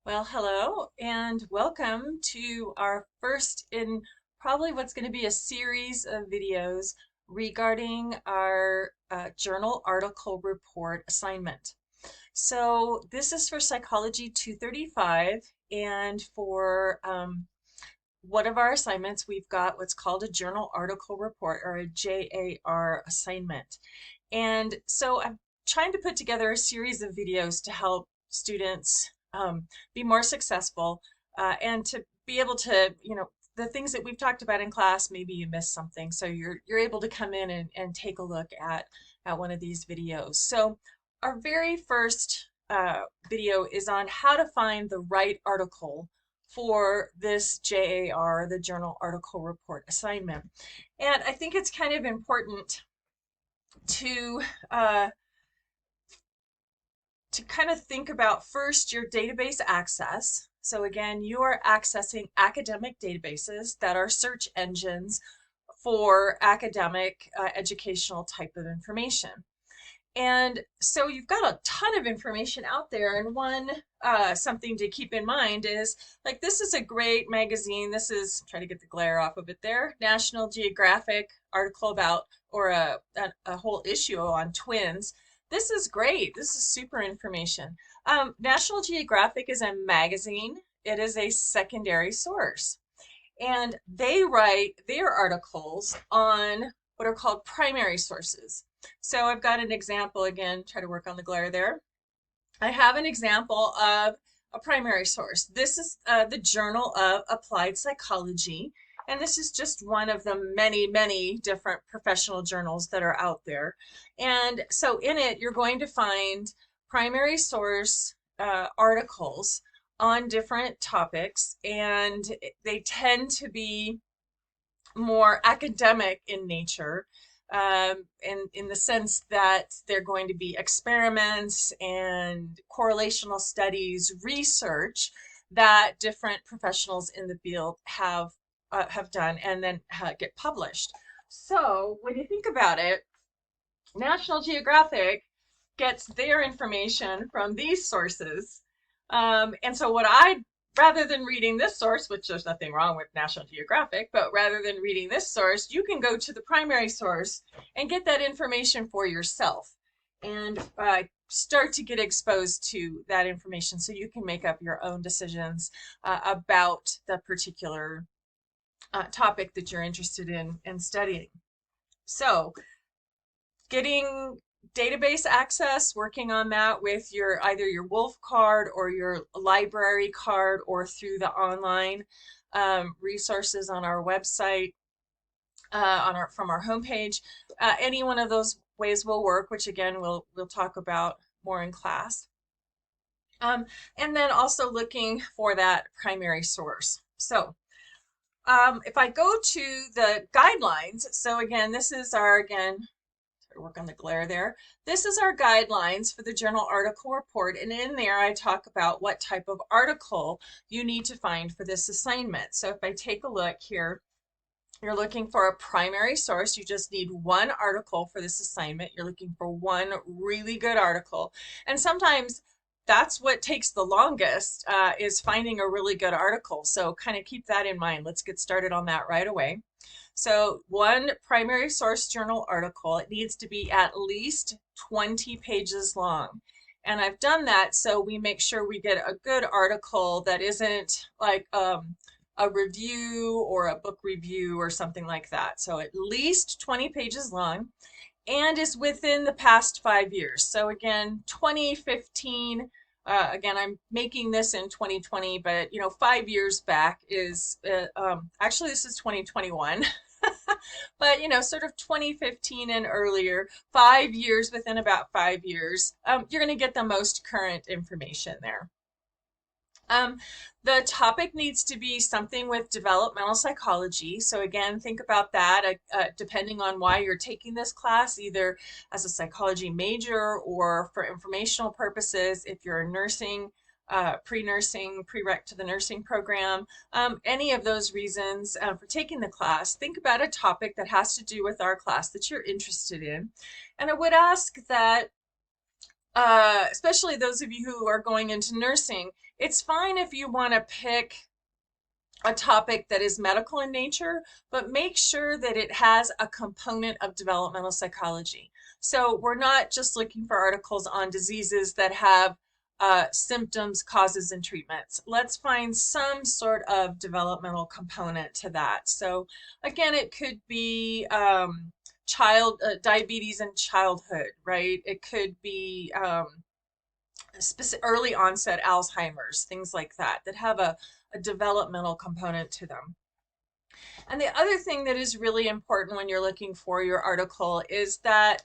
Well, hello and welcome to our first in probably what's going to be a series of videos regarding our journal article report assignment. So this is for Psychology 235, and for one of our assignments, we've got what's called a journal article report, or a JAR assignment. And so I'm trying to put together a series of videos to help students be more successful, and to be able to, the things that we've talked about in class, maybe you missed something. So you're able to come in and take a look at one of these videos. So our very first video is on how to find the right article for this JAR, the Journal Article Report assignment. And I think it's kind of important to uh, to kind of think about first your database access. So again, you are accessing academic databases that are search engines for academic educational type of information. And so you've got a ton of information out there. And one something to keep in mind is, like, this is a great magazine. This is, try to get the glare off of it there, National Geographic article about, or a whole issue on twins. This is great. This is super information. National Geographic is a magazine. It is a secondary source. And they write their articles on what are called primary sources. So I've got an example, again, try to work on the glare there. I have an example of a primary source. This is the Journal of Applied Psychology, and this is just one of the many, many different professional journals that are out there. And so in it, you're going to find primary source articles on different topics, and they tend to be more academic in nature, in the sense that they're going to be experiments and correlational studies, research that different professionals in the field have done and then get published. So when you think about it, National Geographic gets their information from these sources. And so rather than reading this source, which there's nothing wrong with National Geographic, but rather than reading this source, you can go to the primary source and get that information for yourself, and start to get exposed to that information so you can make up your own decisions about the particular topic that you're interested in studying. So getting database access, working on that with either your Wolf card or your library card, or through the online resources on our website, from our homepage. Any one of those ways will work, which again we'll talk about more in class. And then also looking for that primary source. So if I go to the guidelines, so again, this is work on the glare there. This is our guidelines for the journal article report, and in there I talk about what type of article you need to find for this assignment. So if I take a look here, you're looking for a primary source. You just need one article for this assignment. You're looking for one really good article, and sometimes that's what takes the longest, is finding a really good article. So kind of keep that in mind. Let's get started on that right away. So one primary source journal article, it needs to be at least 20 pages long. And I've done that so we make sure we get a good article that isn't like a review or a book review or something like that. So at least 20 pages long, and is within the past 5 years. So again, 2015, again, I'm making this in 2020, but 5 years back is, actually this is 2021. But sort of 2015 and earlier, 5 years, within about 5 years, you're going to get the most current information there. The topic needs to be something with developmental psychology. So again, think about that, depending on why you're taking this class, either as a psychology major or for informational purposes, if you're a nursing, pre-nursing, prereq to the nursing program, any of those reasons for taking the class, think about a topic that has to do with our class that you're interested in. And I would ask that especially those of you who are going into nursing, it's fine if you want to pick a topic that is medical in nature, but make sure that it has a component of developmental psychology. So we're not just looking for articles on diseases that have symptoms, causes, and treatments. Let's find some sort of developmental component to that. So again, it could be diabetes in childhood, right? It could be early onset Alzheimer's, things like that, that have a developmental component to them. And the other thing that is really important when you're looking for your article is that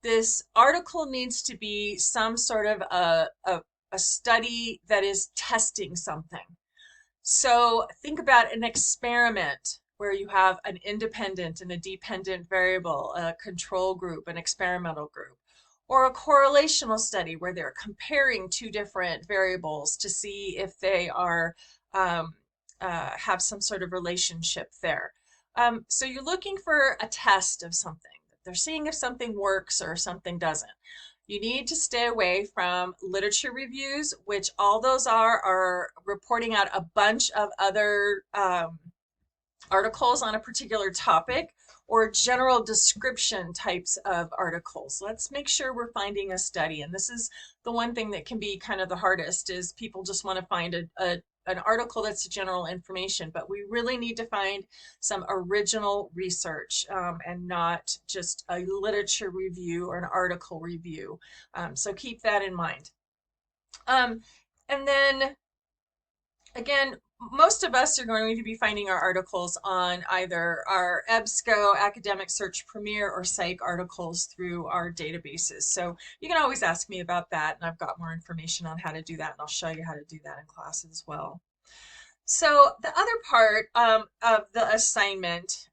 this article needs to be some sort of a study that is testing something. So think about an experiment where you have an independent and a dependent variable, a control group, an experimental group, or a correlational study where they're comparing two different variables to see if they are have some sort of relationship there. So you're looking for a test of something. They're seeing if something works or something doesn't. You need to stay away from literature reviews, which all those are reporting out a bunch of other articles on a particular topic, or general description types of articles. Let's make sure we're finding a study. And this is the one thing that can be kind of the hardest, is people just want to find an article that's general information, but we really need to find some original research and not just a literature review or an article review. So keep that in mind. And then again, most of us are going to be finding our articles on either our EBSCO, Academic Search Premier, or Psych articles through our databases. So you can always ask me about that, and I've got more information on how to do that, and I'll show you how to do that in class as well. So the other part of the assignment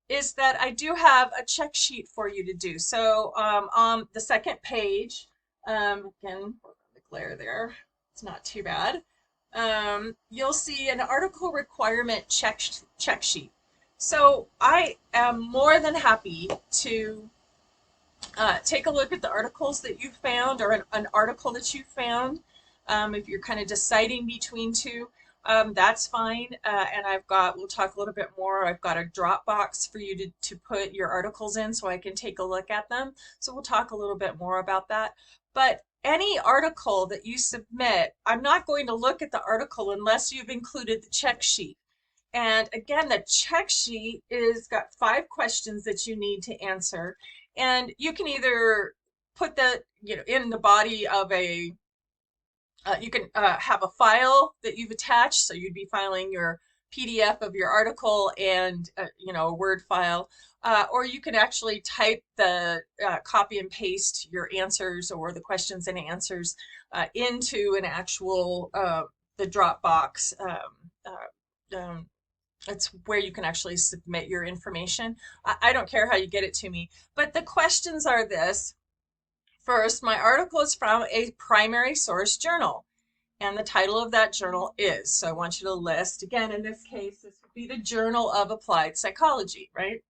is that I do have a check sheet for you to do. So on the second page, again, the glare there, it's not too bad. You'll see an article requirement check sheet. So I am more than happy to take a look at the articles that you found, or an article that you found. If you're kind of deciding between two, that's fine. And we'll talk a little bit more. I've got a Dropbox for you to put your articles in so I can take a look at them. So we'll talk a little bit more about that. But any article that you submit, I'm not going to look at the article unless you've included the check sheet. And again, the check sheet is got 5 questions that you need to answer. And you can either put that, in the body of you can have a file that you've attached. So you'd be filing your PDF of your article and, a Word file. Or you can actually type copy and paste your answers or the questions and answers into an actual, the Dropbox. It's where you can actually submit your information. I don't care how you get it to me, but the questions are this. First, my article is from a primary source journal, and the title of that journal is. So I want you to list, again, in this case, this would be the Journal of Applied Psychology, right?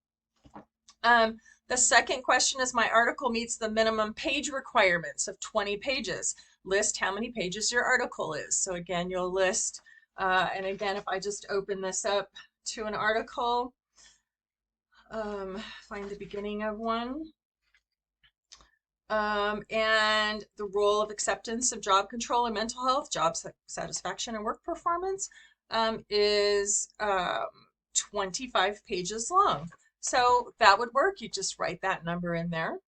The second question is, my article meets the minimum page requirements of 20 pages. List how many pages your article is. So again, you'll list, and again, if I just open this up to an article, find the beginning of one. And the role of acceptance of job control and mental health, job satisfaction and work performance is 25 pages long. So that would work. You just write that number in there.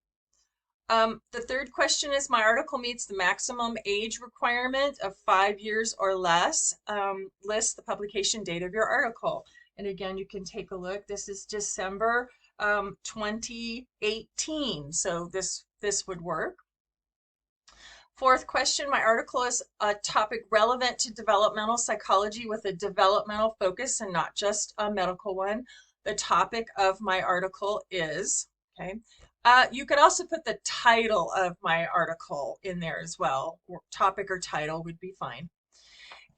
The third question is, my article meets the maximum age requirement of 5 years or less. List the publication date of your article. And again, you can take a look. This is December 2018. So this would work. Fourth question, my article is a topic relevant to developmental psychology with a developmental focus and not just a medical one. The topic of my article is, okay. You could also put the title of my article in there as well, or topic or title would be fine.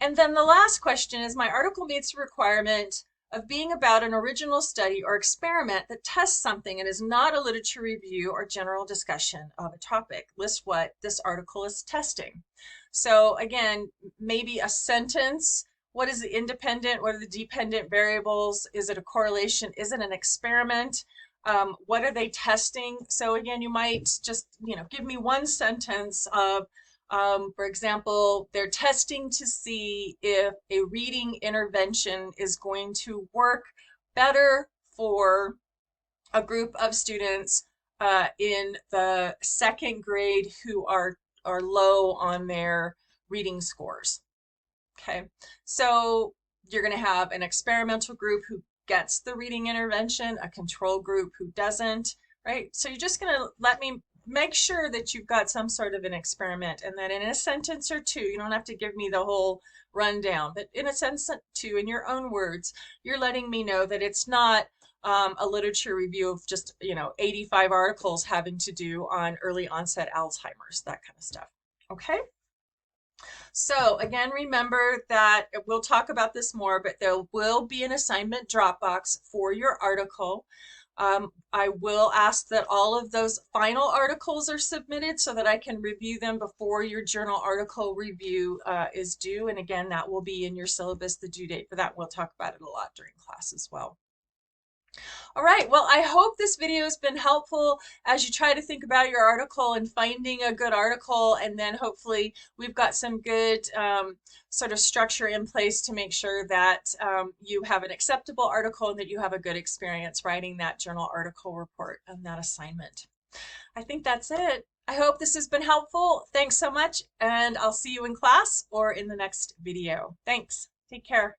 And then the last question is, my article meets the requirement of being about an original study or experiment that tests something and is not a literature review or general discussion of a topic. List what this article is testing. So again, maybe a sentence. What is the independent? What are the dependent variables? Is it a correlation? Is it an experiment? What are they testing? So again, you might just, give me one sentence of, for example, they're testing to see if a reading intervention is going to work better for a group of students in the second grade who are low on their reading scores. Okay, so you're going to have an experimental group who gets the reading intervention, a control group who doesn't, right? So you're just going to let me make sure that you've got some sort of an experiment, and then in a sentence or two, you don't have to give me the whole rundown, but in a sentence or two, in your own words, you're letting me know that it's not a literature review of just 85 articles having to do on early onset Alzheimer's, that kind of stuff. Okay. So again, remember that we'll talk about this more, but there will be an assignment Dropbox for your article. I will ask that all of those final articles are submitted so that I can review them before your journal article review is due. And again, that will be in your syllabus, the due date for that. We'll talk about it a lot during class as well. All right, well, I hope this video has been helpful as you try to think about your article and finding a good article, and then hopefully we've got some good sort of structure in place to make sure that you have an acceptable article and that you have a good experience writing that journal article report and that assignment. I think that's it. I hope this has been helpful. Thanks so much, and I'll see you in class or in the next video. Thanks. Take care.